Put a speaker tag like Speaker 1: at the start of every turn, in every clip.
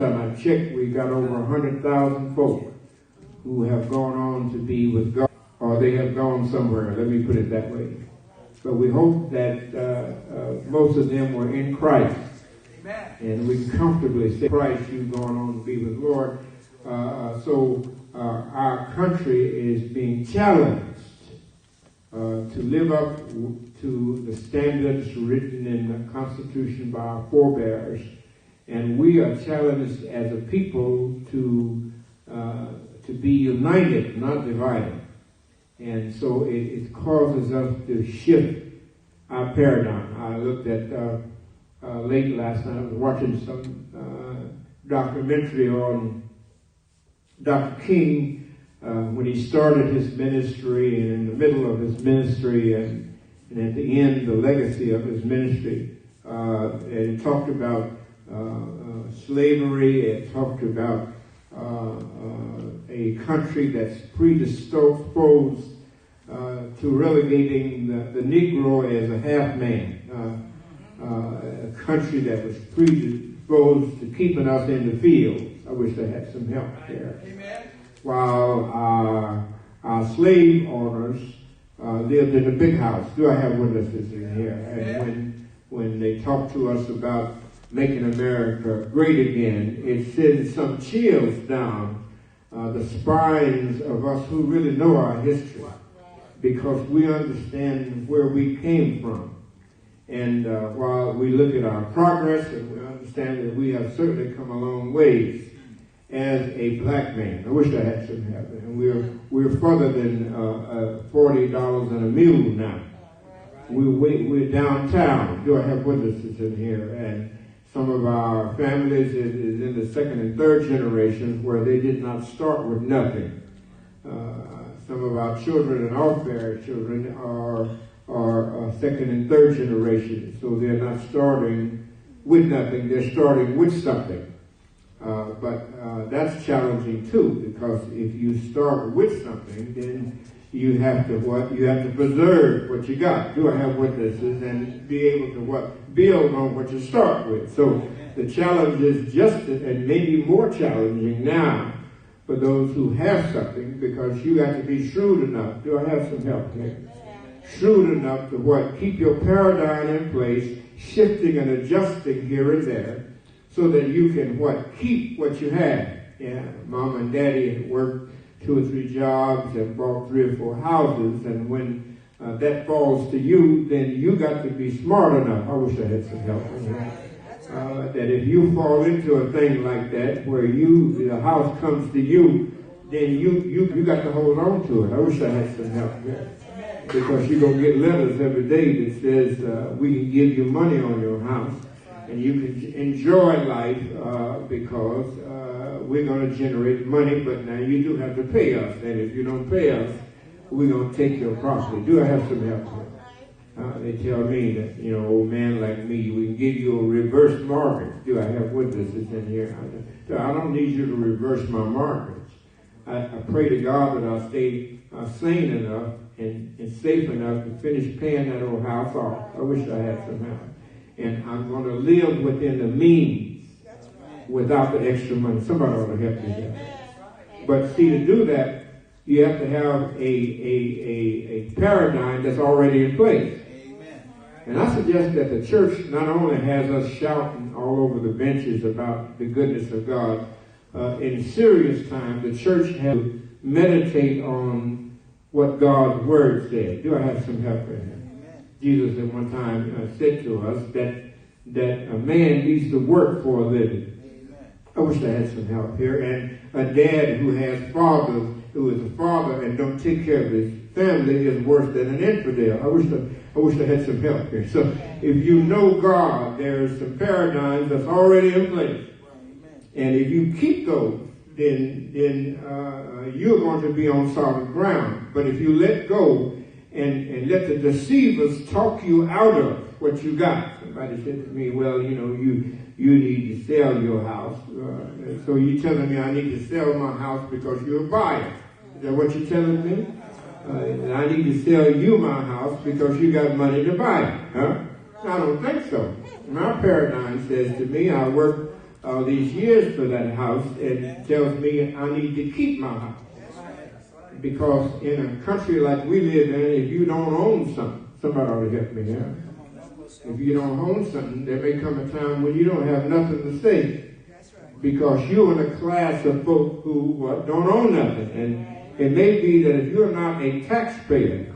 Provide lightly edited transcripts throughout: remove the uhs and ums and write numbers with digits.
Speaker 1: Time I checked, we got over 100,000 folk who have gone on to be with God, or they have gone somewhere. Let me put it that way. But we hope that most of them were in Christ. Amen. And we can comfortably say Christ, you've gone on to be with the Lord. So our country is being challenged to live up to the standards written in the Constitution by our forebears. And we are challenged as a people to be united, not divided. And so it causes us to shift our paradigm. I looked at late last night, I was watching some documentary on Dr. King when he started his ministry, and in the middle of his ministry, and at the end, the legacy of his ministry. And it talked about slavery. It talked about a country that's predisposed to relegating the Negro as a half man, a country that was predisposed to keeping us in the field. I wish I had some help there. Amen. While our slave owners lived in a big house. Do I have witnesses in here? And when they talk to us about making America great again, it sends some chills down the spines of us who really know our history, because we understand where we came from. And while we look at our progress, and we understand that we have certainly come a long ways as a black man. I wish I had some help. And we're further than $40 and a mule now. We're downtown. Do I have witnesses in here? And some of our families is in the second and third generations where they did not start with nothing. Some of our children and our fair children are second and third generation, so they're not starting with nothing, they're starting with something. But that's challenging too, because if you start with something, then you have to what? You have to preserve what you got. Do I have witnesses? And be able to what? Build on what you start with. So the challenge is just, and maybe more challenging now for those who have something, because you got to be shrewd enough. Do I have some help here? Shrewd enough to what? Keep your paradigm in place, shifting and adjusting here and there, so that you can what? Keep what you have. Yeah, mom and daddy had worked 2 or 3 jobs and bought 3 or 4 houses, and when that falls to you, then you got to be smart enough. I wish I had some help on that. That if you fall into a thing like that, where the house comes to you, then you got to hold on to it. I wish I had some help there. Because you're going to get letters every day that says, we can give you money on your house, and you can enjoy life because we're going to generate money, but now you do have to pay us. And if you don't pay us, we're going to take your property. Do I have some help here? They tell me that, old man like me, we can give you a reverse mortgage. Do I have witnesses in here? I don't need you to reverse my mortgage. I pray to God that I'll stay sane enough and safe enough to finish paying that old house off. I wish I had some help. And I'm going to live within the means without the extra money. Somebody ought to help me there. But see, to do that, you have to have a paradigm that's already in place. And I suggest that the church not only has us shouting all over the benches about the goodness of God, in serious times, the church has to meditate on what God's word said. Do I have some help in here? Jesus at one time said to us that a man needs to work for a living. I wish I had some help here. And a dad who has fathers, who is a father and don't take care of his family, is worse than an infidel. I wish I had some help here. So if you know God, there's some paradigms that's already in place. And if you keep those, then you're going to be on solid ground. But if you let go and let the deceivers talk you out of what you got. Somebody said to me, well, you need to sell your house. So you're telling me I need to sell my house because you're a buyer. Is that what you're telling me? I need to sell you my house because you got money to buy it. Huh? I don't think so. My paradigm says to me, I work all these years for that house and tells me I need to keep my house. Because in a country like we live in, if you don't own something, somebody ought to help me here. If you don't own something, there may come a time when you don't have nothing to say. Because you're in a class of folk who don't own nothing. And it may be that if you're not a taxpayer,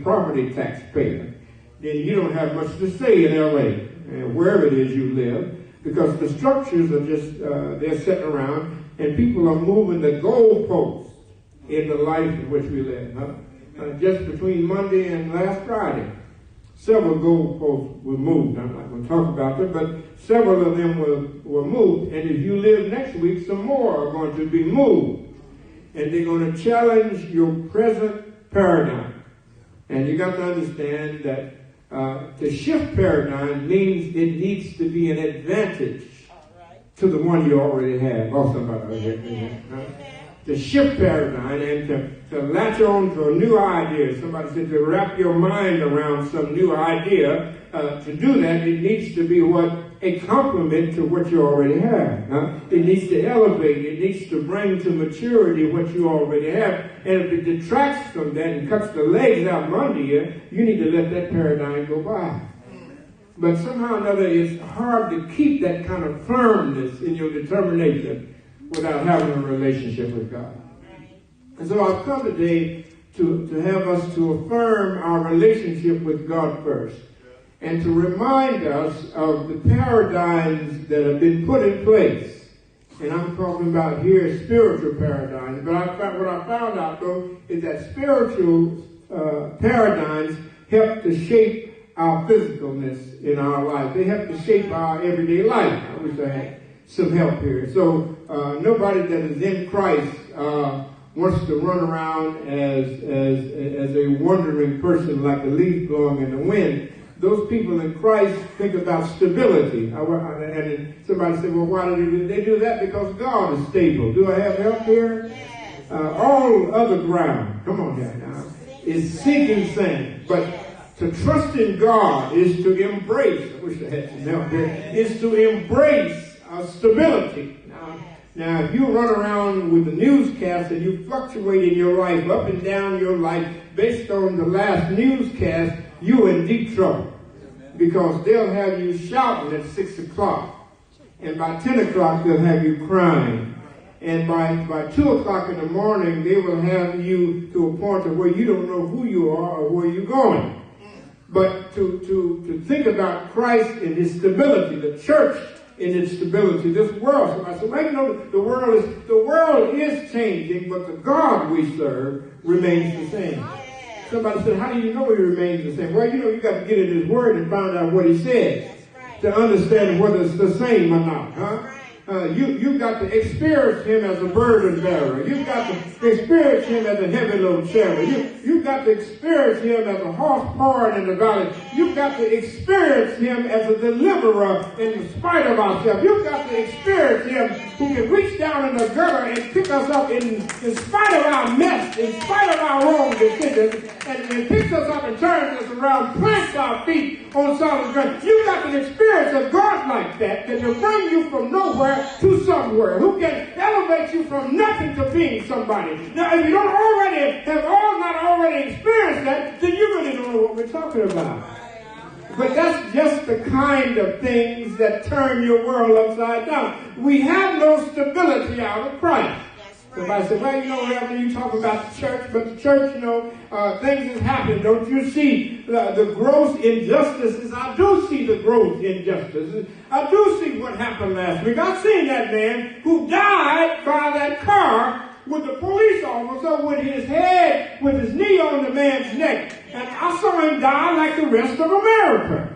Speaker 1: property taxpayer, then you don't have much to say in L.A. and wherever it is you live. Because the structures are just, they're sitting around and people are moving the goalposts in the life in which we live. Just between Monday and last Friday, several goalposts were moved. I'm not going to talk about them, but several of them were moved. And if you live next week, some more are going to be moved. And they're going to challenge your present paradigm. And you got to understand that to shift paradigm means it needs to be an advantage to the one you already have. Oh, somebody to shift paradigm and to latch on to a new idea. Somebody said to wrap your mind around some new idea. To do that, it needs to be a complement to what you already have. It needs to elevate. It needs to bring to maturity what you already have. And if it detracts from that and cuts the legs out from under you, you need to let that paradigm go by. But somehow or another, it's hard to keep that kind of firmness in your determination without having a relationship with God. And so I've come today to have us to affirm our relationship with God first and to remind us of the paradigms that have been put in place. And I'm talking about here spiritual paradigms. But what I found out, though, is that spiritual paradigms help to shape our physicalness in our life. They help to shape our everyday life. I wish I had some help here. So nobody that is in Christ wants to run around as a wandering person like a leaf blowing in the wind. Those people in Christ think about stability. And somebody said, well, why do they do that? Because God is stable. Do I have help here? All other ground, come on here now, is sinking sand. But to trust in God is to embrace, I wish I had some help here, is to embrace stability. Now, if you run around with the newscast and you fluctuate in your life, up and down your life, based on the last newscast, you're in deep trouble. Because they'll have you shouting at 6 o'clock. And by 10 o'clock, they'll have you crying. And by 2 o'clock in the morning, they will have you to a point of where you don't know who you are or where you're going. But to think about Christ and his stability, the church in its stability, this world. Somebody said, well, you know, the world is changing, but the God we serve remains the same. Somebody said, how do you know he remains the same? Well, you got to get in his word and find out what he says to understand whether it's the same or not, huh? You've got to experience him as a burden bearer. You've got to experience him as a heavy load carrier. You've got to experience him as a horse pouring in the valley. You've got to experience him as a deliverer in spite of ourselves. You've got to experience him who can reach down in the gutter and pick us up in spite of our mess, in spite of our wrong decisions, and picks us up and turns us around, plants our feet on solid ground. You've got to experience a God like that will bring you from nowhere to somewhere, who can elevate you from nothing to being somebody. Now, if you don't not already experienced that, then you really don't know what we're talking about. But that's just the kind of things that turn your world upside down. We have no stability out of Christ. Somebody said, well, Reverend, you talk about the church, but the church, things has happened. Don't you see the gross injustices? I do see the gross injustices. I do see what happened last week. I've seen that man who died by that car with the police officer with his knee on the man's neck. And I saw him die like the rest of America.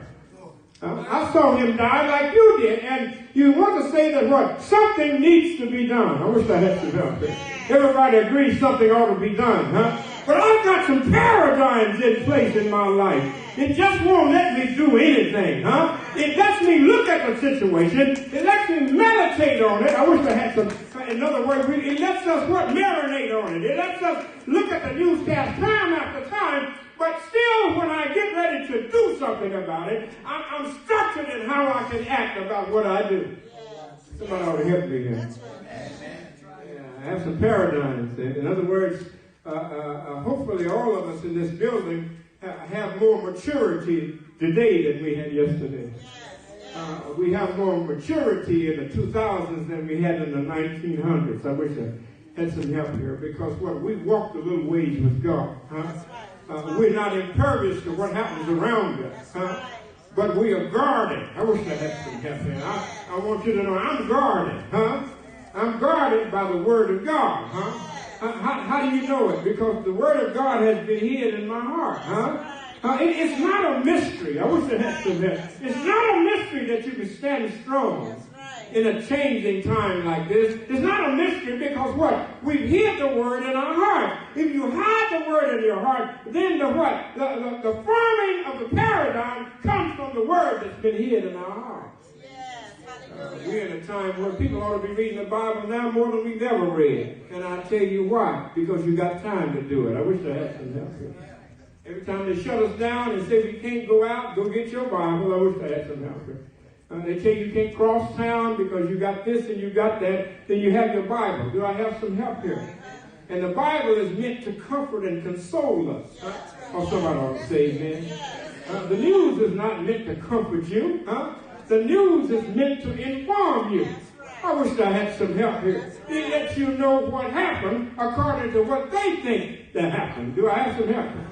Speaker 1: I saw him die like you did. And you want to say that something needs to be done. I wish I had some help there. Everybody agrees something ought to be done, huh? But I've got some paradigms in place in my life. It just won't let me do anything, huh? It lets me look at the situation. It lets me meditate on it. I wish I had some, in other words, it lets us marinate on it. It lets us look at the newscast time after time. But still, when I get ready to do something about it, I'm structured in how I can act about what I do. Somebody ought to help me here. Yeah, I have some paradigms. In other words, hopefully all of us in this building have more maturity today than we had yesterday. We have more maturity in the 2000s than we had in the 1900s. I wish I had some help here, because we walked a little ways with God. We're not impervious to what happens around us. But we are guarded. I wish I had some help here. I want you to know I'm guarded. I'm guarded by the Word of God. How do you know it? Because the Word of God has been hid in my heart. It's not a mystery. I wish I had some help. It's not a mystery that you can stand strong in a changing time like this. It's not a mystery, because what? We've hid the Word in our heart. If you hide the Word in your heart, then the what? The forming of the paradigm comes from the Word that's been hid in our hearts. We're in a time where people ought to be reading the Bible now more than we've ever read. And I'll tell you why. Because you got time to do it. I wish I had some help here. Every time they shut us down and say we can't go out, go get your Bible. I wish I had some help here. They tell you can't cross town because you got this and you got that. Then you have your Bible. Do I have some help here? And the Bible is meant to comfort and console us. Or somebody ought to say amen. The news is not meant to comfort you. The news is meant to inform you. I wish I had some help here. It lets you know what happened according to what they think that happened. Do I have some help here?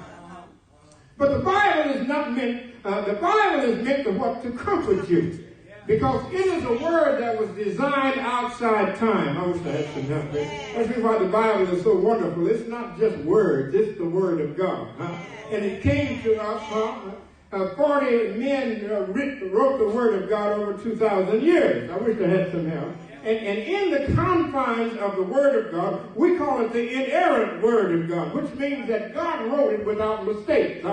Speaker 1: But the Bible is not meant, the Bible is meant to comfort you. Because it is a word that was designed outside time. I wish I had some help there. That's why the Bible is so wonderful. It's not just words, it's the Word of God. And it came to us, 40 men wrote the Word of God over 2,000 years. I wish I had some help. And in the confines of the Word of God, we call it the inerrant Word of God, which means that God wrote it without mistake.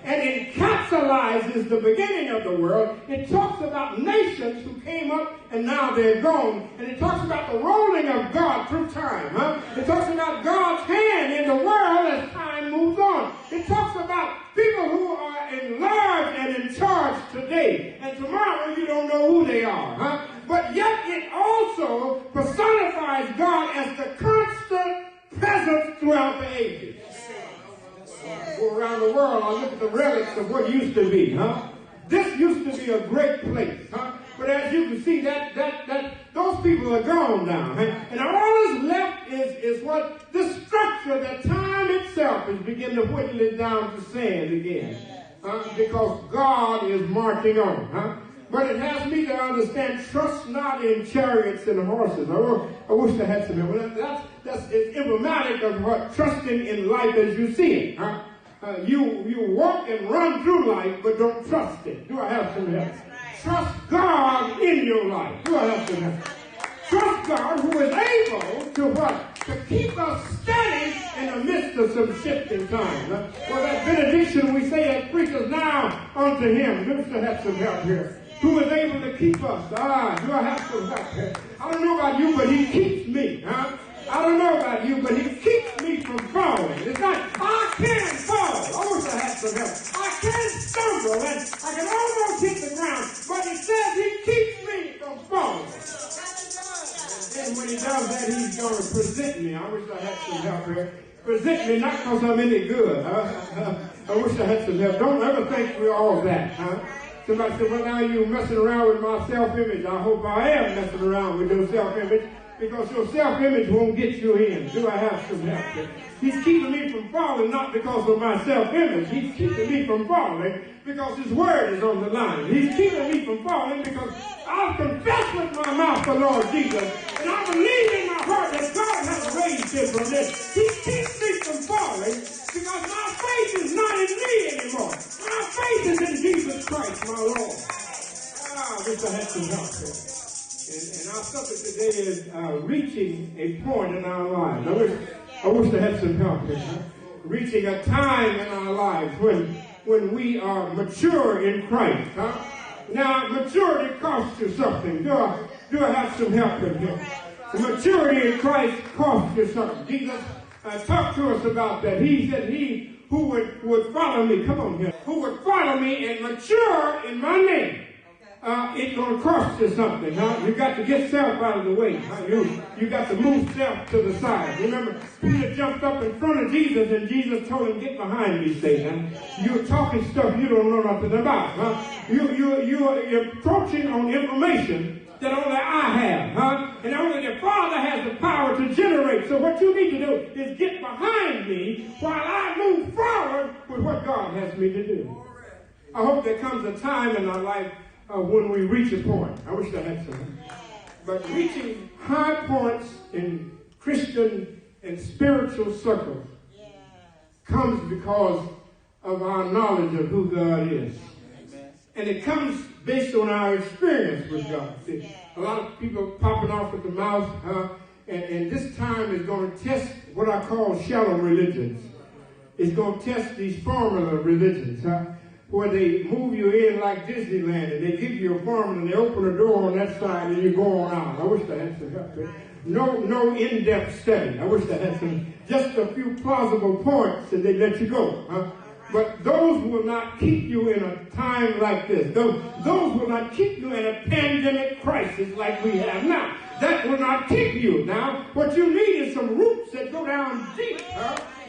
Speaker 1: And it encapsulizes the beginning of the world. It talks about nations who came up and now they're gone. And it talks about the rolling of God through time. It talks about God's hand in the world as time moves on. It talks about people who are in large and in charge today. And tomorrow you don't know who they are. But yet it also personifies God as the constant presence throughout the ages. Go around the world, I look at the relics of what used to be, This used to be a great place, But as you can see, that those people are gone now, And all that's left is what this structure that time itself is beginning to whittle it down to sand again, because God is marching on, But it has me to understand, trust not in chariots and horses. I wish I had some help. That's emblematic of what trusting in life as you see it. You walk and run through life, but don't trust it. Do I have some help? Trust God in your life. Do I have some help? Trust God, who is able to what? To keep us steady in the midst of some shifting times. Well, that benediction we say as preachers now unto Him. Do I have some help here? Who is able to keep us? Do I have some help here? I don't know about you, but He keeps me. I don't know about you, but He keeps me from falling. It's not, I can fall. I wish I had some help. I can stumble and I can almost hit the ground. But it says He keeps me from falling. And when He does that, He's going to present me. I wish I had some help here. Present me not because I'm any good. I wish I had some help. Don't ever think we're all that. Somebody said, well, now you're messing around with my self-image. I hope I am messing around with your self-image, because your self-image won't get you in. Do I have some help? He's keeping me from falling, not because of my self-image. He's keeping me from falling because His Word is on the line. He's keeping me from falling because I've confessed with my mouth the Lord Jesus, and I believe in my heart that God has raised Him from this. He keeps me from falling because my faith is not in me anymore. My faith is in Jesus Christ, my Lord. I wish I had some help here. And our subject today is reaching a point in our lives. I wish I had some help here. Reaching a time in our lives when we are mature in Christ. Now, maturity costs you something. Do I have some help in here? Maturity in Christ costs you something. Jesus talked to us about that. He said, He who would follow me, come on here, who would follow me and mature in my name. it's going to cost you something. Huh? You got to get self out of the way. Huh? You got to move self to the side. Remember, Peter jumped up in front of Jesus, and Jesus told him, "Get behind me, Satan. You're talking stuff you don't know nothing about. Huh? You're approaching on information that only I have, huh? And only the Father has the power to generate. So what you need to do is get behind me while I move forward with what God has me to do." I hope there comes a time in our life when we reach a point. I wish I had some. But reaching high points in Christian and spiritual circles comes because of our knowledge of who God is. And it comes based on our experience with God. See, a lot of people popping off at the mouth, and this time is going to test what I call shallow religions. It's going to test these formula religions, where they move you in like Disneyland, and they give you a formula, and they open a door on that side, and you go on out. I wish I had some help there. No in-depth study. I wish I had some, just a few plausible points, and they let you go. But those will not keep you in a time like this. Those will not keep you in a pandemic crisis like we have now. That will not keep you. Now, what you need is some roots that go down deep.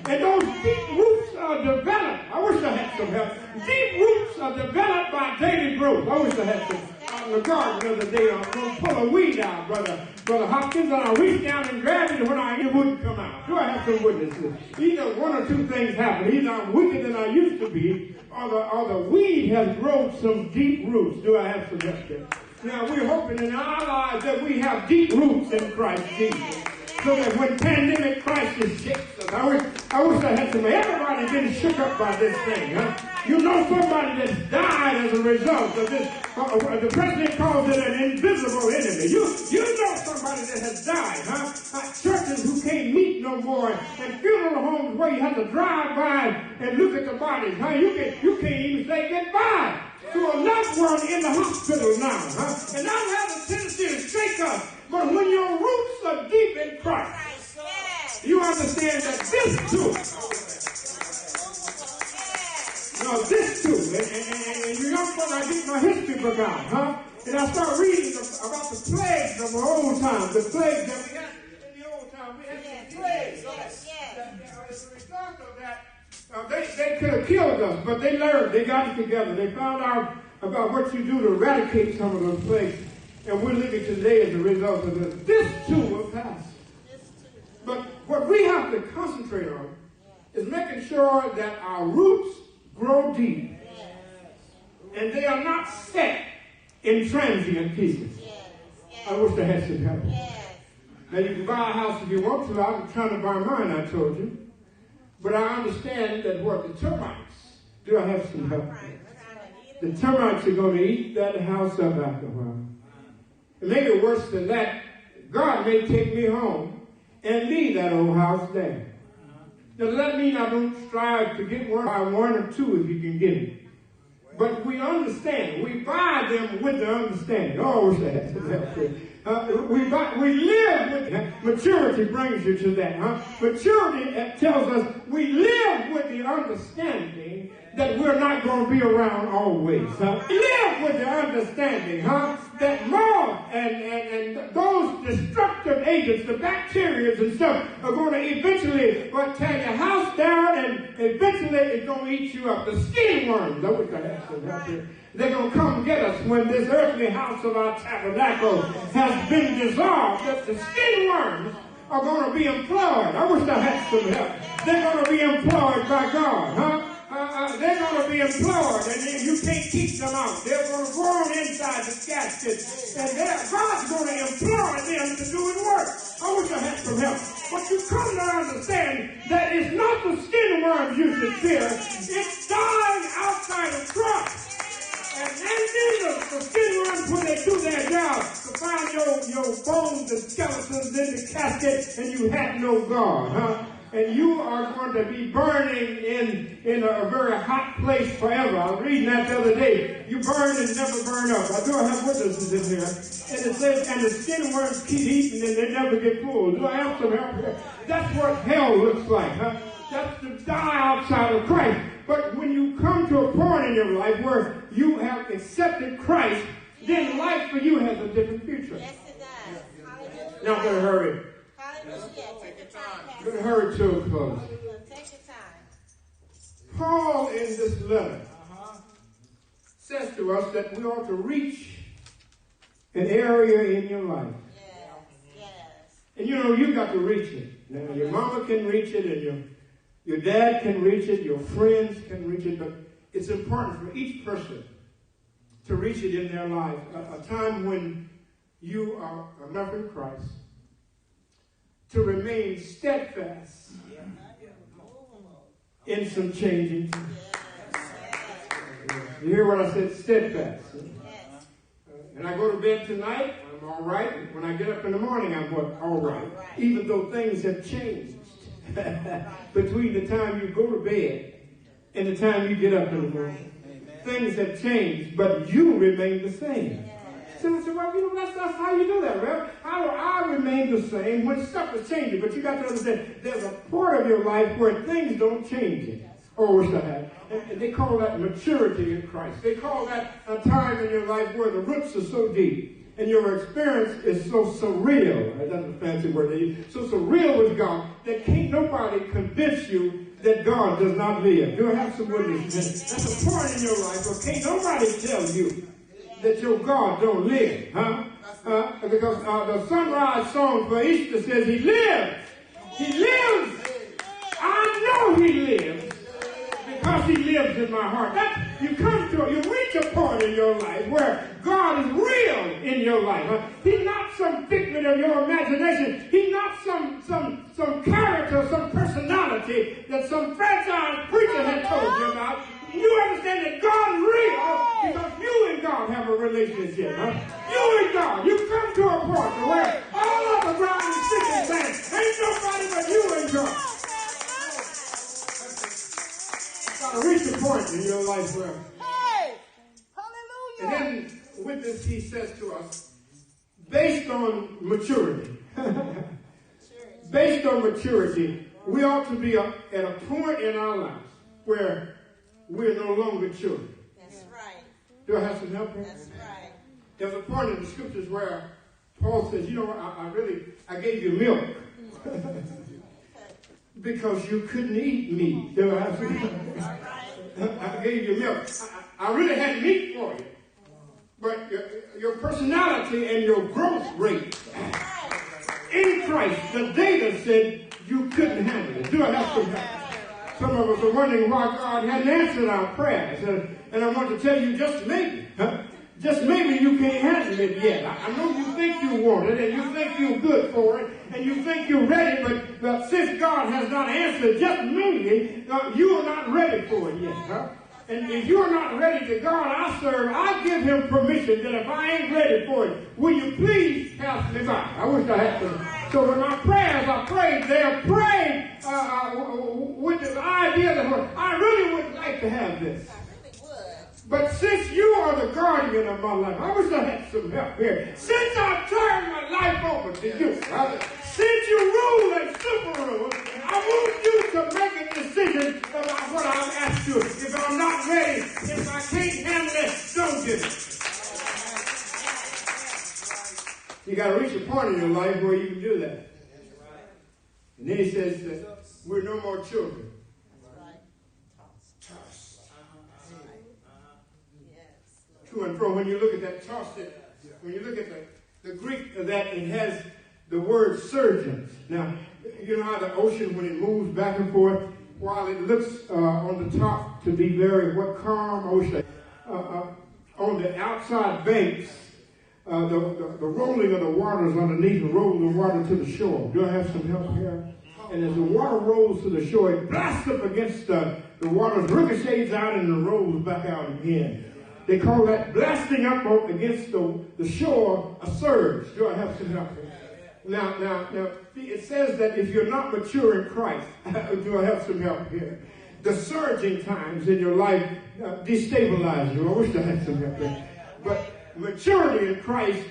Speaker 1: And those deep roots are developed. I wish I had some help. Deep roots are developed by daily growth. I wish I had some. In the garden the other day, I was going to pull a weed out, Brother Hopkins, and I reached down and grabbed it when it wouldn't come out. Do I have some witnesses? Either one or two things happen. Either I'm weaker than I used to be, or the weed has grown some deep roots. Do I have some help there? Now, we're hoping in our lives that we have deep roots in Christ Jesus. So that when pandemic crisis shakes us, I wish I had some. Everybody been shook up by this thing. You know somebody that's died as a result of this. The president calls it an invisible enemy. You know somebody that has died, churches who can't meet no more, and funeral homes where you have to drive by and look at the bodies. You can't even say goodbye to a loved one in the hospital now. And that has a tendency to shake us. But when your roots are deep in Christ, you understand that this too, and you young folk, I get my history book out, and I start reading about the plagues of the old times, the plagues that we had in the old time. We had some plagues. As a result of that, they could have killed us, but they learned, they got it together. They found out about what you do to eradicate some of those plagues. And we're living today as a result of this. This too will pass. But what we have to concentrate on is making sure that our roots grow deep. And they are not set in transient pieces. I wish I had some help. Now you can buy a house if you want to. I'm trying to buy mine, I told you. But I understand that what the termites, do I have some help? The termites are going to eat that house up after a while. And maybe worse than that, God may take me home and leave that old house there. Now, does that mean I don't strive to get one by one or two if you can get it? But we understand. We buy them with the understanding. Oh, we live with maturity brings you to that. Maturity tells us we live with the understanding that we're not going to be around always. We live with the understanding, that mold and those destructive agents, the bacteria and stuff, are going to eventually tear your house down, and eventually it's going to eat you up. The skin worms, I wish I had some help here. They're going to come get us when this earthly house of our tabernacle has been dissolved. That the skin worms are going to be employed. I wish I had some help. They're going to be employed by God, they're going to be employed, and you can't keep them out. They're going to go on inside the casket, and God's going to employ them to do His work. I wish I had some help. But you come to understand that it's not the skin worms you should fear. It's dying outside of Christ. And the skin worms, when they do their job, to find your bones and skeletons in the casket, and you have no God, And you are going to be burning in a very hot place forever. I was reading that the other day. You burn and never burn up. I do have witnesses in here. And it says, and the skin worms keep eating and they never get full. Do I have some help here? That's what hell looks like, That's to die outside of Christ. But when you come to a point in your life where you have accepted Christ, then life for you has a different future.
Speaker 2: Yes, it does. Hallelujah.
Speaker 1: Now I'm going to hurry.
Speaker 2: Hallelujah. Take your time,
Speaker 1: I'm going to hurry to a close.
Speaker 2: Take your time.
Speaker 1: Paul in this letter says to us that we ought to reach an area in your life.
Speaker 2: Yes, yes.
Speaker 1: And you know, you've got to reach it. Now, your mama can reach it, and your dad can reach it, your friends can reach it, but it's important for each person to reach it in their life. A time when you are a member of Christ, to remain steadfast in some changing. You hear what I said? Steadfast. And I go to bed tonight, I'm all right. When I get up in the morning, I'm all right. Even though things have changed between the time you go to bed and the time you get up in the morning. Things have changed, but you remain the same. So I said, well, you know, that's how you do that, right? How do I remain the same when stuff is changing? But you got to understand, there's a part of your life where things don't change it. Oh, wish I had. And they call that maturity in Christ. They call that a time in your life where the roots are so deep and your experience is so surreal. That's a fancy word. So surreal with God that can't nobody convince you that God does not live. You'll have some witnesses. That's a point in your life where can't nobody tell you that your God don't live. Because the sunrise song for Easter says he lives. He lives. I know he lives. Because he lives in my heart. You reach a point in your life where God is real in your life. He's not some figment of your imagination. He's not some character, some personality that some fragile preacher had told you about. You understand that God is real because you and God have a relationship. You and God. You come to a point where all of the ground is sinking sand. Ain't nobody but you and God. Got to reach a point in your life where.
Speaker 2: Hey! Hallelujah!
Speaker 1: And then with this, he says to us, based on maturity, we ought to be at a point in our lives where we're no longer children.
Speaker 2: That's right.
Speaker 1: Do I have some help here?
Speaker 2: That's right.
Speaker 1: There's a point in the scriptures where Paul says, you know what, I gave you milk. Because you couldn't eat meat. Do I have some help? I gave you milk. I really had meat for you. But your personality and your growth rate in Christ, the data said you couldn't handle it. Do I have some help? Some of us are wondering why God hadn't answered our prayers. And I want to tell you, just maybe you can't handle it yet. I know you think you want it, and you think you're good for it, and you think you're ready, but since God has not answered, just maybe you are not ready for it yet. And if you're not ready to God I serve, I give him permission that if I ain't ready for it, will you please pass me by? I wish I had some. So when my prayers are prayed, they're prayed with the idea that I really would like to have this. But since you are the guardian of my life, I wish I had some help here. Since I turned my life over to you, since you rule and super rule, I want you to make a decision about what I've asked you. If I'm not ready, if I can't handle it, don't do it. You got to reach a point in your life where you can do that. And then he says that we're no more children. To and fro. When you look at that tossed it, when you look at the Greek of that, it has the word surgence. Now, you know how the ocean, when it moves back and forth, while it looks on the top to be very calm ocean, on the outside banks, the rolling of the waters underneath roll the water to the shore. Do I have some help here? And as the water rolls to the shore, it blasts up against the water, ricochets out, and it rolls back out again. They call that blasting up against the shore a surge. Do I have some help here? Now, it says that if you're not mature in Christ, do I have some help here? The surging times in your life destabilize you. I wish I had some help here. But maturity in Christ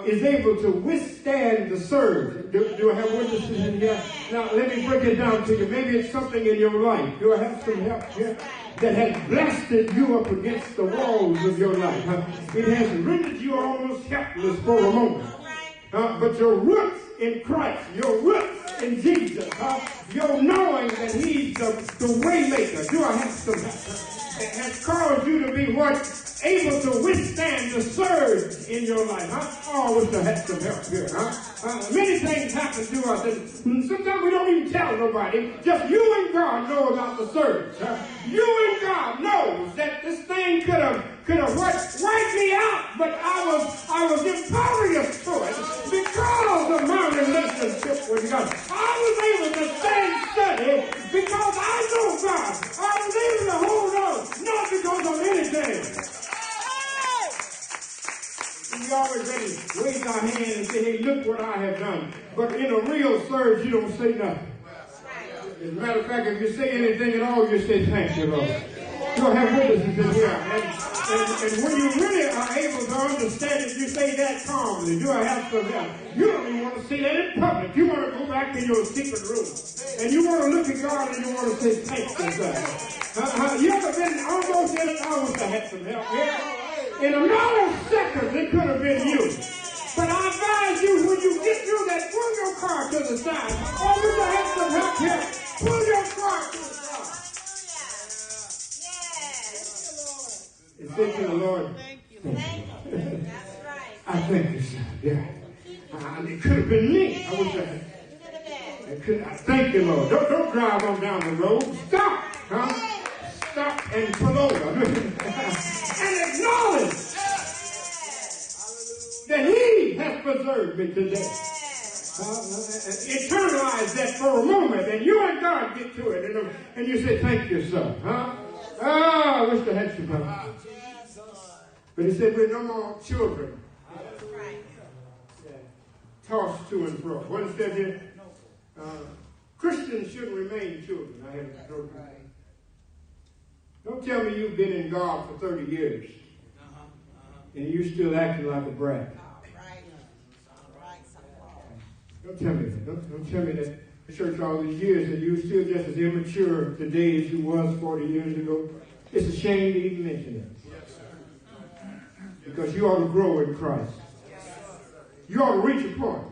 Speaker 1: is able to withstand the surge. Do I have witnesses in here? Now, let me break it down to you. Maybe it's something in your life. Do I have some help here? That has blasted you up against the walls of your life. It has rendered you almost helpless for a moment. But your roots in Christ, your roots in Jesus, your knowing that He's the way maker. Do I have some help? Has caused you to be what? Able to withstand the surge in your life. Oh, I wish I had some help here. Many things happen to us, and sometimes we don't even tell nobody. Just you and God know about the surge. You and God knows that this thing could have wiped me out, but I was impervious to it because of my relationship with God. I was able to stand steady because I know God. I was able to hold on, not because of anything. We always ready to raise our hand and say, hey, look what I have done. But in a real surge, you don't say nothing. As a matter of fact, if you say anything at all, you say thank you, Lord. You'll have witnesses in here. And when you really are able to understand it, you say that calmly. Do I have some help? You don't even want to say that in public. You want to go back in your secret room. And you want to look at God and you want to say thank you. You ever been almost in it? I wish I had some help here. In a matter of seconds, it could have been you. But I advise you, when you get through that, pull your car to the side. Oh, we will have some help here. Pull your car to the side. Yes. And say to the Lord, thank you. Thank you. That's right. I thank you, sir. Yeah. It could have been me. I wish I had. I thank you, Lord. Don't drive on down the road. Stop. Stop and pull over. And acknowledge that He has preserved me today. Internalize that for a moment, and you and God get to it, and you say, thank you, sir. I wish I had some help. But He said, we're no more children. Tossed to and fro. What is that here? Christians should remain children. I have to Don't tell me you've been in God for 30 years and you're still acting like a brat. Don't tell me that. Don't tell me that the church all these years and you're still just as immature today as you was 40 years ago. It's a shame to even mention it. Because you ought to grow in Christ. You ought to reach a point.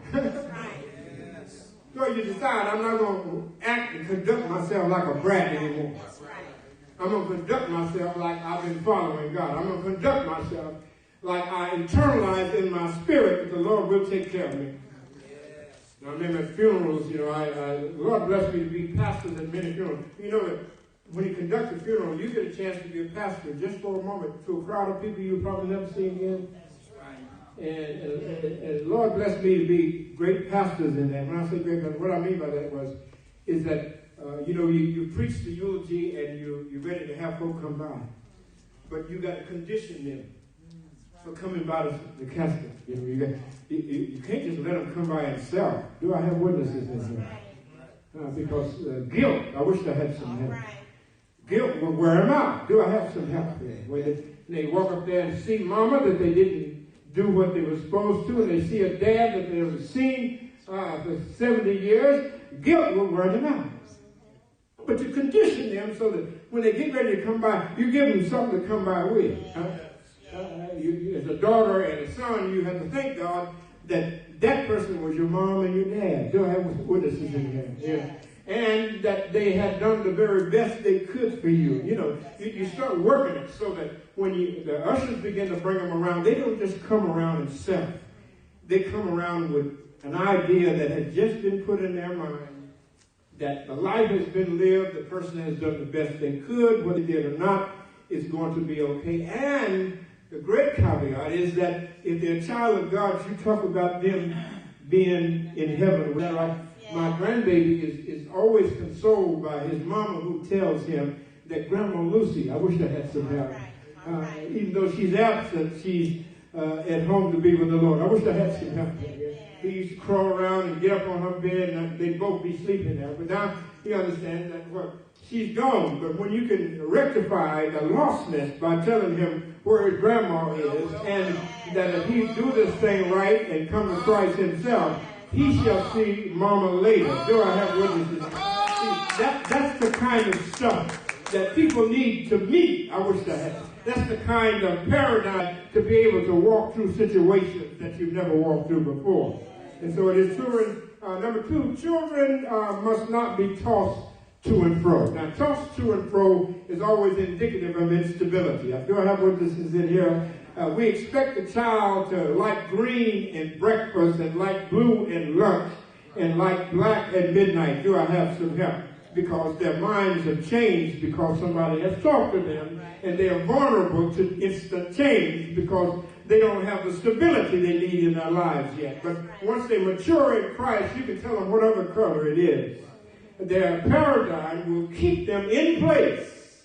Speaker 1: So you decide, I'm not going to act and conduct myself like a brat anymore. I'm going to conduct myself like I've been following God. I'm going to conduct myself like I internalize in my spirit that the Lord will take care of me. Now, I remember at funerals, the Lord blessed me to be pastors at many funerals. You know that when you conduct a funeral, you get a chance to be a pastor just for a moment to a crowd of people you'll probably never see again. And the Lord blessed me to be great pastors in that. When I say great pastors, what I mean by that is that you preach the eulogy and you're ready to have folk come by. But you got to condition them for coming by the casket. You can't just let them come by themselves. Do I have witnesses in here? Because guilt, I wish I had some help. Guilt will wear them out. Do I have some help here? When they walk up there and see mama that they didn't do what they were supposed to, and they see a dad that they haven't seen for 70 years, guilt will wear them out. But you condition them so that when they get ready to come by, you give them something to come by with. As a daughter and a son, you have to thank God that person was your mom and your dad. Do I have witnesses in here? Yeah. And that they had done the very best they could for you. You start working it so that when the ushers begin to bring them around, they don't just come around and sell. They come around with an idea that has just been put in their mind, that the life has been lived, the person has done the best they could, whether they did or not, is going to be okay. And the great caveat is that if they're a child of God, you talk about them being in heaven. Is that right? My grandbaby is always consoled by his mama who tells him that Grandma Lucy, I wish I had some help. Even though she's absent, she's at home to be with the Lord. I wish I had some help. He used to crawl around and get up on her bed, and they'd both be sleeping there. But now he understands that she's gone. But when you can rectify the lostness by telling him where his grandma is, and that if he do this thing right and come to Christ himself, he shall see Mama later. Do I have witnesses? See, that's the kind of stuff that people need to meet. I wish I had. That's the kind of paradigm to be able to walk through situations that you've never walked through before. And so it is children. Number two, children must not be tossed to and fro. Now, tossed to and fro is always indicative of instability. I do have witnesses in here. We expect a child to like green in breakfast and like blue in lunch and like black at midnight. Do I have some help? Because their minds have changed because somebody has talked to them, and they are vulnerable to instant change because they don't have the stability they need in their lives yet. But once they mature in Christ, you can tell them whatever color it is. Their paradigm will keep them in place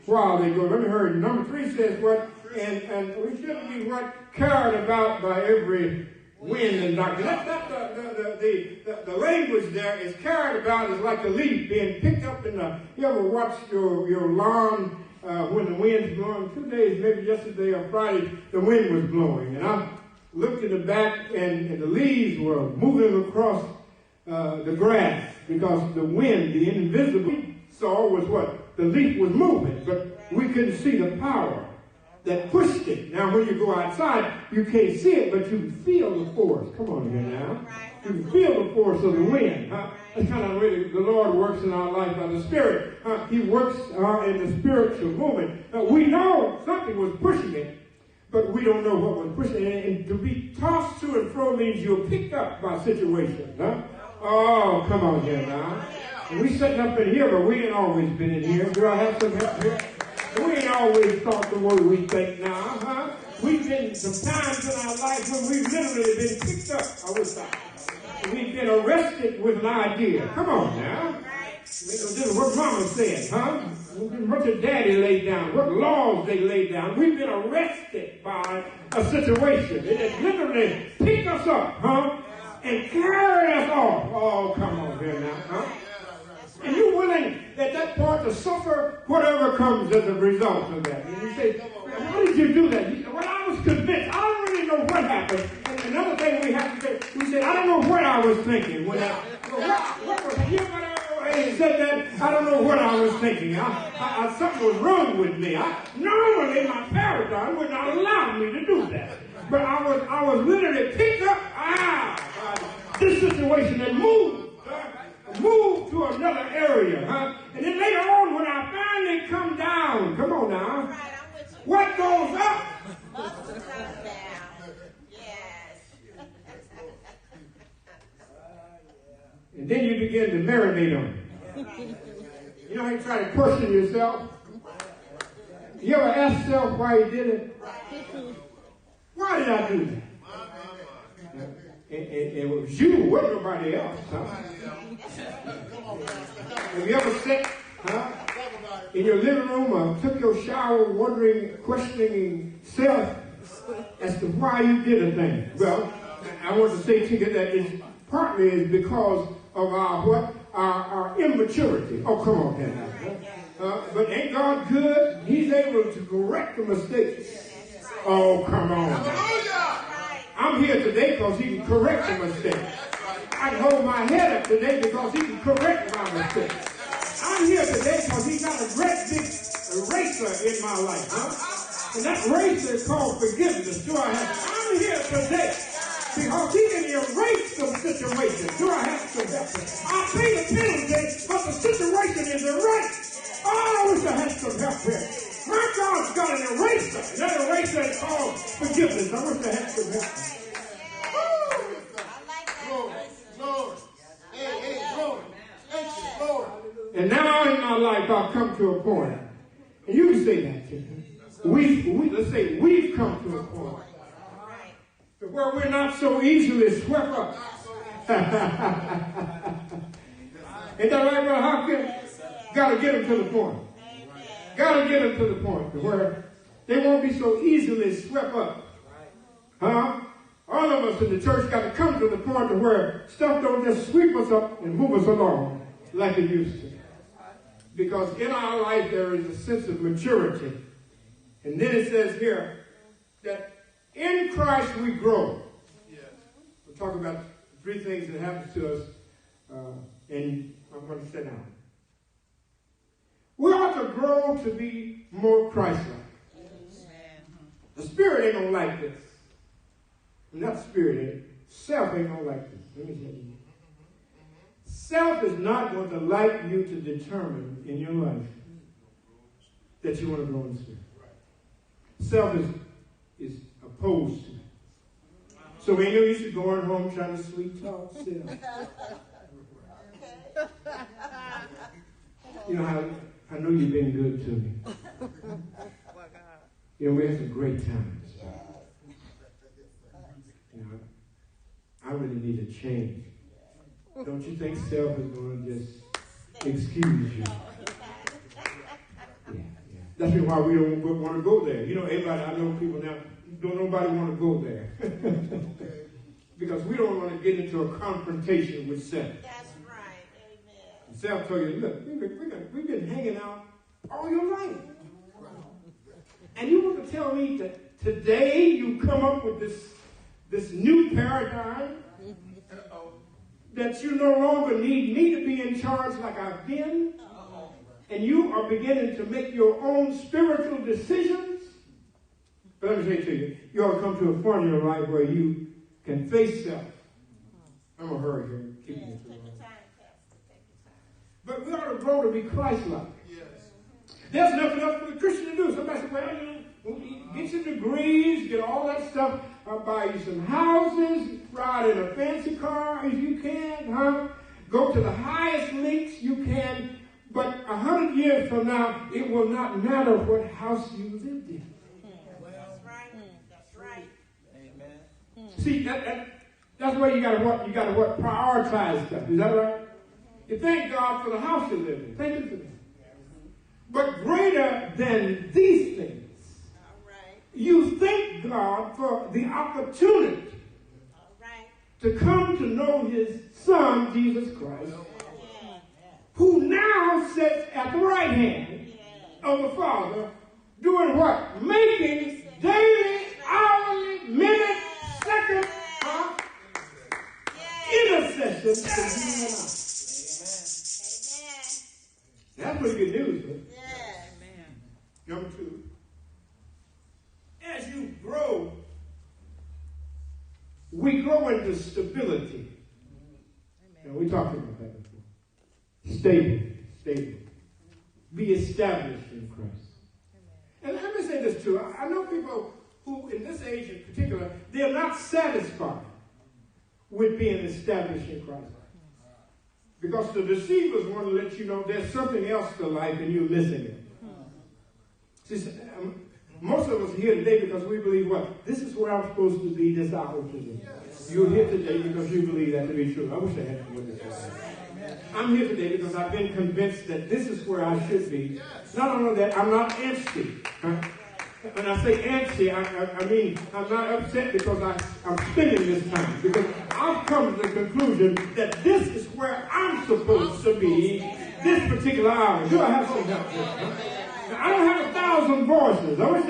Speaker 1: while they go. Let me hear. Number 3 says what? And we shouldn't be what carried about by every wind and doctrine. The language there is carried about is like a leaf being picked up in the. You ever watch your lawn when the wind's blowing? 2 days, maybe yesterday or Friday, the wind was blowing, and I looked in the back, and the leaves were moving across the grass because the wind, the invisible, saw was what the leaf was moving, but we couldn't see the power that pushed it. Now, when you go outside, you can't see it, but you can feel the force. Come on here now. You can feel the force of the wind. That's kind of really the Lord works in our life by the Spirit. He works in the spiritual movement. We know something was pushing it, but we don't know what was pushing it. And to be tossed to and fro means you're picked up by situations. Oh, come on here now. And we sitting up in here, but we ain't always been in here. Do I have some help here? We ain't always thought the way we think now, We've been some times in our life when we've literally been picked up. We've been arrested with an idea. Come on now. This is what Mama said, What your daddy laid down, what laws they laid down. We've been arrested by a situation. It has literally picked us up, and carried us off. Oh, come on here now, And you're willing at that point to suffer whatever comes as a result of that. And you say, how did you do that? You say, well, I was convinced. I don't really know what happened. And another thing we have to say, we said, I don't know what I was thinking. What was you said that? I don't know what I was thinking. Something was wrong with me. Normally, my paradigm would not allow me to do that. But I was literally picked up. This situation had moved to another area, And then later on, when I finally come down, come on now, what goes up?
Speaker 2: Must come down. Yes.
Speaker 1: And then you begin to marinate on it. You know how you try to question yourself? You ever ask yourself why you did it? Why did I do that? It was you, it wasn't nobody else. Have you ever sat in your living room or took your shower wondering, questioning self as to why you did a thing? Well, I want to say to you that it's partly because of our immaturity. Oh, come on, now. But ain't God good? He's able to correct the mistakes. Oh, come on. I'm here today because he can correct the mistakes. I can hold my head up today because he can correct my mistakes. I'm here today because he's got a great big eraser in my life. And that eraser is called forgiveness. I'm here today because he can erase some situations. Do I have some help? I pay the penalty, but the situation is erased. Oh, I wish I had some help here. My God's got an eraser. And that eraser is called forgiveness. I wish I had some help. And now in my life, I've come to a point, and you can say that to me. Let's say we've come to a point where we're not so easily swept up. Ain't that right, Brother Hopkins? Got to get them to the point. Got to get them to the point where they won't be so easily swept up. Oh, All of us in the church got to come to the point to where stuff don't just sweep us up and move us along like it used to. Because in our life there is a sense of maturity. And then it says here that in Christ we grow. We'll talk about 3 things that happen to us. And I'm going to sit down. We ought to grow to be more Christ-like. The Spirit ain't going to like this. Not the Spirit, self ain't going to like this. Let me tell you. Self is not going to like you to determine in your life that you want to grow in the Spirit. Self is opposed to it. So we ain't no use to going home trying to sweet talk self. You know, I know you've been good to me. You know, we had some great times. You know, I really need a change. Don't you think self is going to just excuse you? Yeah. That's why we don't want to go there. You know, everybody, I know people now, don't nobody want to go there. Because we don't want to get into a confrontation with self.
Speaker 2: That's right. Amen.
Speaker 1: Self told you, look, we've been hanging out all your life. And you want to tell me that today you come up with this new paradigm that you no longer need me to be in charge like I've been, and you are beginning to make your own spiritual decisions. But let me say to you, you ought to come to a point in your life where you can face self. I'm going to hurry here. Keep me
Speaker 2: Take your time, Pastor. Take your time.
Speaker 1: But we ought to grow to be Christ-like. Yes. There's nothing else for the Christian to do. Somebody said, well, you know, get your degrees, get all that stuff, buy you some houses, ride in a fancy car if you can, go to the highest links you can. But 100 years from now, it will not matter what house you lived in.
Speaker 2: That's right. That's right.
Speaker 3: Amen.
Speaker 1: See, that's where you got to prioritize stuff. Is that right? You thank God for the house you live in. Thank you for that. But greater than these things, you thank God for the opportunity to come to know His Son, Jesus Christ, who now sits at the right hand of the Father, doing what? Making daily, hourly, minute, second, intercession for you and I. That's pretty good news, man.
Speaker 2: Yes.
Speaker 1: Number 2, as you grow, we grow into stability. And we talked about that before. Stable. Be established in Christ. And let me say this too. I know people who, in this age in particular, they're not satisfied with being established in Christ. Because the deceivers want to let you know there's something else to life and you're missing it. See, most of us are here today because we believe what? This is where I'm supposed to be this hour today. You're here today because you believe that to be true. I wish I had some witnesses. I'm here today because I've been convinced that this is where I should be. Not only that, I'm not antsy. When I say antsy, I mean I'm not upset because I'm spending this time. Because I've come to the conclusion that this is where I'm supposed to be this particular hour. Do I have some help here? Now, I don't have 1,000 voices. I wish I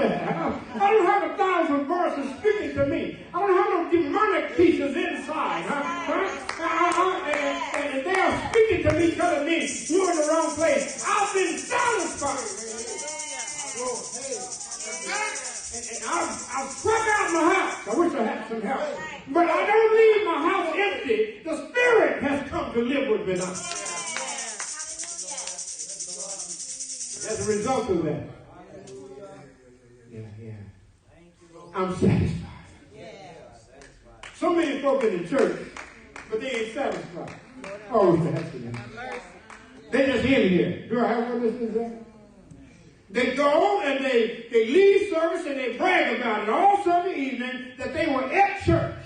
Speaker 1: don't have 1,000 voices speaking to me. I don't have no demonic pieces inside. And they are speaking to me, telling me you're in the wrong place. I've been satisfied. And I've swept out my house. I wish I had some help. But I don't leave my house empty. The Spirit has come to live with me now. As a result of that. Yeah. I'm satisfied. So many folk in the church, but they ain't satisfied. Oh, that's it. They just in here. Do I have one this is there? They go and they leave service and they brag about it all Sunday evening that they were at church.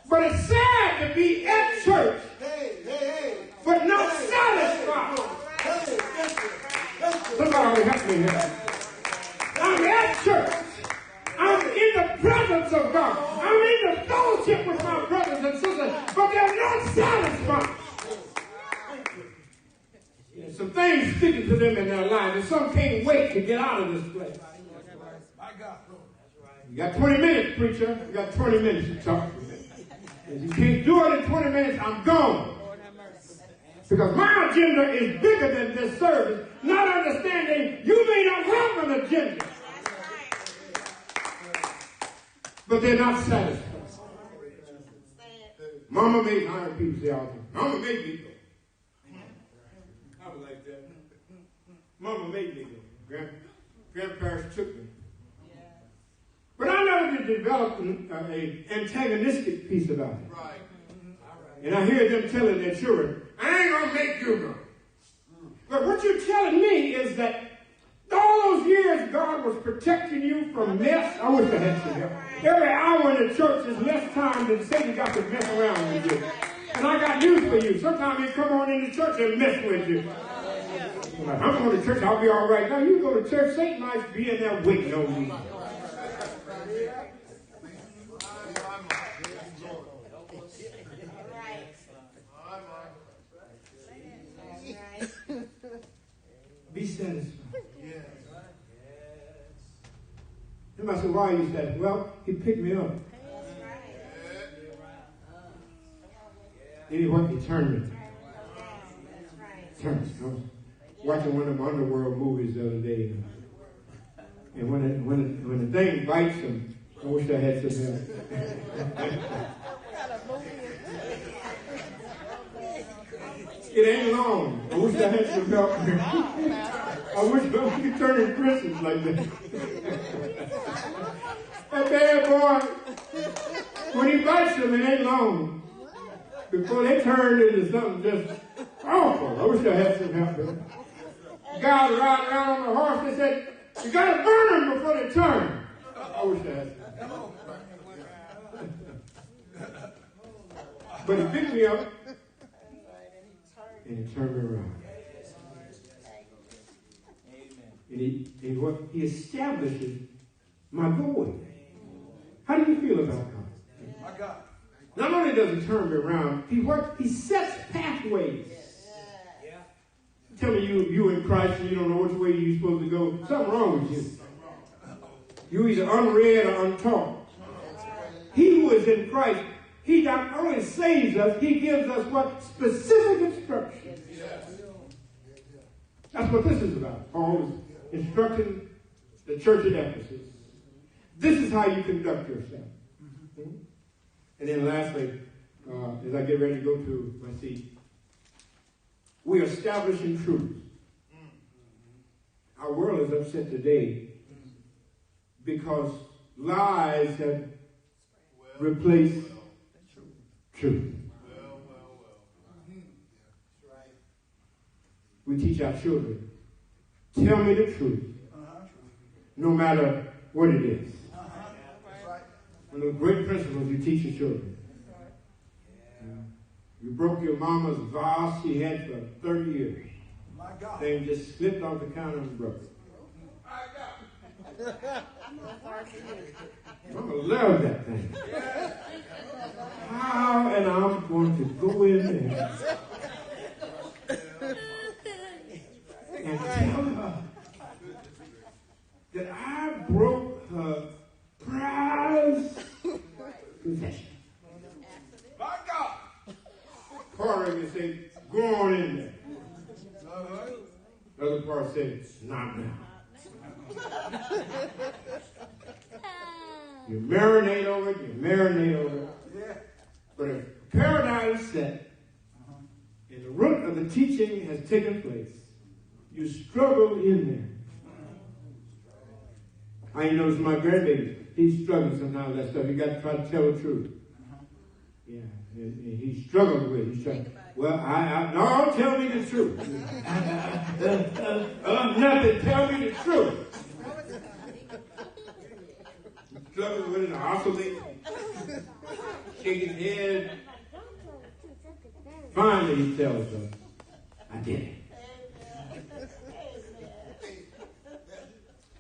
Speaker 1: But it's sad to be at church, but not satisfied. Somebody help me here. I'm at church. I'm in the presence of God. I'm in the speaking to them in their lives, and some can't wait to get out of this place.
Speaker 3: My God.
Speaker 1: You got 20 minutes, preacher. You got 20 minutes to talk to me. If you can't do it in 20 minutes, I'm gone. Because my agenda is bigger than this service. Not understanding you may not have an agenda. But they're not satisfied. Mama made, I heard people say all the time, Mama made me go. I was like that. Mama made me go. Grandparents took me. But I never did develop an antagonistic piece about it.
Speaker 3: Right.
Speaker 1: And I hear them telling their children, I ain't going to make you go. But what you're telling me is that all those years God was protecting you from mess. I wish I had some help. Every hour in the church is less time than Satan got to mess around with you. And I got news for you. Sometimes he come on in the church and mess with you. Like, I'm going to church, I'll be all right. Now you go to church, Satan might be in there waiting on you. Be satisfied.
Speaker 3: Yes.
Speaker 1: Somebody said, why are you satisfied? Well, he picked me up. Then he turned me. Turned me. I was watching one of them underworld movies the other day. And when the thing bites him, I wish I had some help. It ain't long. I wish I had some help. I wish I could turn in Christmas like that. That bad boy, when he bites them, it ain't long before they turn into something just awful. I wish I had some help. Guys riding around on the horse, they said, you got to burn them before they turn. I wish I had some help. But he picked me up. And he turned me around. And he establishes my going. How do you feel about God?
Speaker 3: My God.
Speaker 1: Not only does he turn me around, he sets pathways. Tell me you in Christ and you don't know which way you're supposed to go. Something wrong with you. You're either unread or untaught. He who is in Christ, he not only saves us, he gives us what? Specific instructions. That's what this is about. Paul is instructing the church at Ephesus. This is how you conduct yourself. Mm-hmm. And then lastly, as I get ready to go to my seat, we are establishing truth. Our world is upset today because lies have replaced truth. We teach our children, tell me the truth, no matter what it is. One of the great principles you teach your children. You broke your mama's vase she had for 30 years. Thing just slipped off the counter and broke it. Mama loved that thing. How and I'm going to go in there and tell her that I broke her prized possession.
Speaker 3: My God.
Speaker 1: Part of it say, go on in there. The other part said, not now. You marinate over it, But if paradigm is set, and the root of the teaching has taken place, you struggle in there. I noticed my grandbaby, he's struggling sometimes with that stuff. You got to try to tell the truth. Yeah, and he struggled with it. He's trying, well, no, tell me the truth. Nothing, tell me the truth. Struggling with it, oscillating, shaking his head. Finally, he tells us, I did it.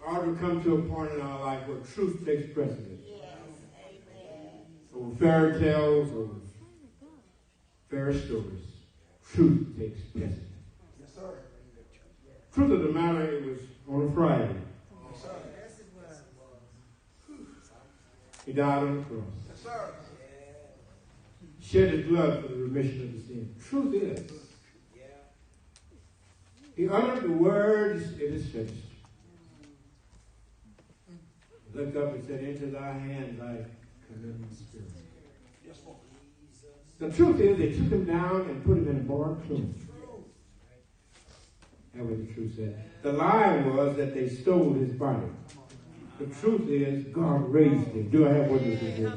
Speaker 1: Ought to come to a point in our life where truth takes precedence. Over fairy tales, over fairy stories. Truth takes precedence.
Speaker 3: Yes, sir.
Speaker 1: Truth of the matter, it was on a Friday.
Speaker 3: Yes, sir.
Speaker 1: He died on the cross.
Speaker 3: Yes, sir.
Speaker 1: Shed his blood for the remission of the sin. Truth is, he uttered the words, it is finished. He looked up and said, into thy hands I commend my spirit.
Speaker 3: Yes, Lord.
Speaker 1: The truth is, they took him down and put him in a barred tomb. That was the truth said. The lie was that they stole his body. The truth is, God raised him. Do I have witnesses here?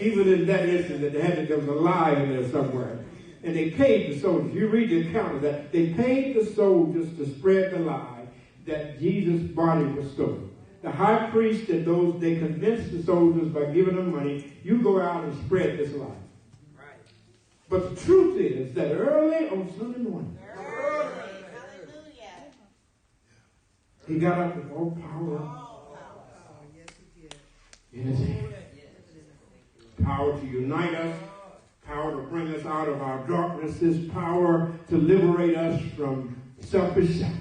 Speaker 1: Even in that instance, there was a lie in there somewhere. And they paid the soldiers. You read the account of that. They paid the soldiers to spread the lie that Jesus' body was stolen. The high priest and those, they convinced the soldiers by giving them money, you go out and spread this lie. Right. But the truth is that early on Sunday morning, he got up with all power in his hand. Power to unite us, power to bring us out of our darknesses, power to liberate us from selfish self,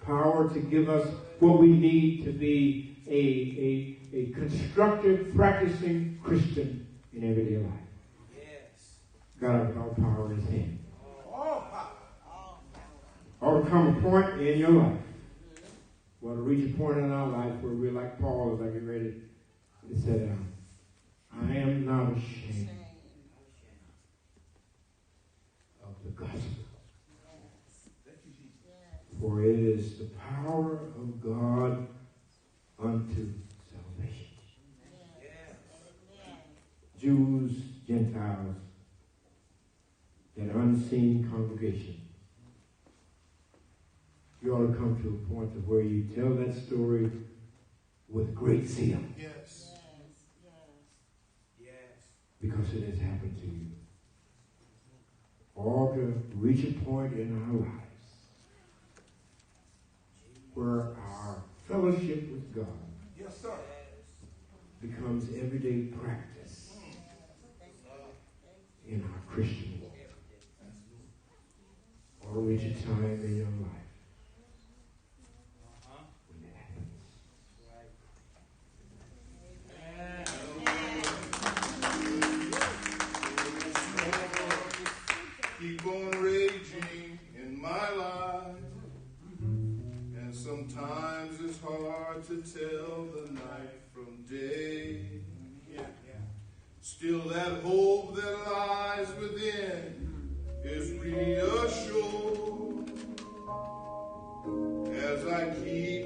Speaker 1: power to give us what we need to be a constructive, practicing Christian in everyday life. Yes. Got up with all power in his hand. Ought to come a point in your life. Well, to reach a point in our life where we're like Paul as I get ready to sit down. I am not ashamed of the gospel. For it is the power of God unto salvation. Jews, Gentiles, that unseen congregation. You ought to come to a point of where you tell that story with great zeal.
Speaker 3: Yes.
Speaker 1: Because it has happened to you. Or to reach a point in our lives where our fellowship with God becomes everyday practice in our Christian walk. Or reach a time in your life when it happens.
Speaker 3: Keep on raging in my life, and sometimes it's hard to tell the night from day. Still that hope that lies within is reassured as I keep